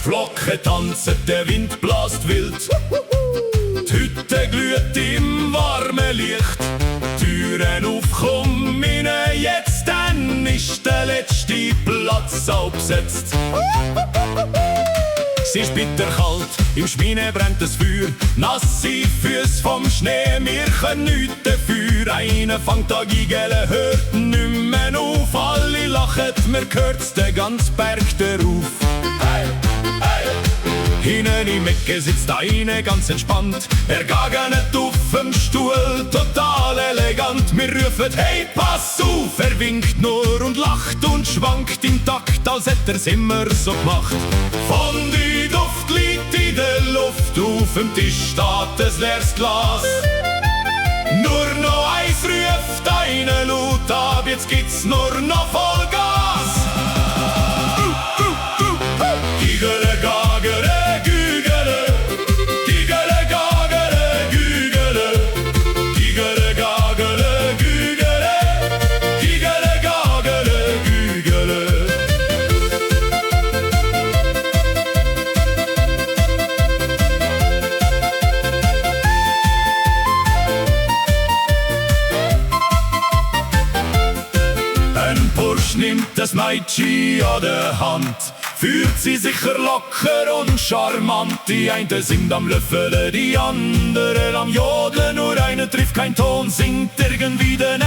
Flocken tanzen, der Wind bläst wild. Die Hütte glüht im warmen Licht. Türen auf, komm rein, jetzt dann ist der letzte Platz abgesetzt. Es ist bitterkalt, im Schmine brennt das Feuer. Nasse Füße vom Schnee, wir können nichts dafür. Einer fängt an giggeln, hört nimmer auf. Alle lachen, mir hört's den ganzen Berg darauf. Hey, hey. Hinten im Ecke sitzt einer ganz entspannt. Er geht nicht auf dem Stuhl, total elegant. Wir rufen, hey, pass auf! Er winkt nur und lacht und schwankt im Takt, als hätte er's immer so gemacht. Von die Duft liegt in der Luft, auf dem Tisch steht ein leeres Glas. Nur noch eins ruft einer laut ab, jetzt gibt's nur noch Vollgas. Gigele, gagere, gügele. Gigele, gagere, gügele. Gigele, gagere, gügele. Gigele, gagere, gügele. Ein Bursch nimmt das Mädchen an der Hand, fühlt sie sicher locker und charmant. Die eine singt am Löffeln, die andere am Jodeln. Nur eine trifft keinen Ton, singt irgendwie daneben.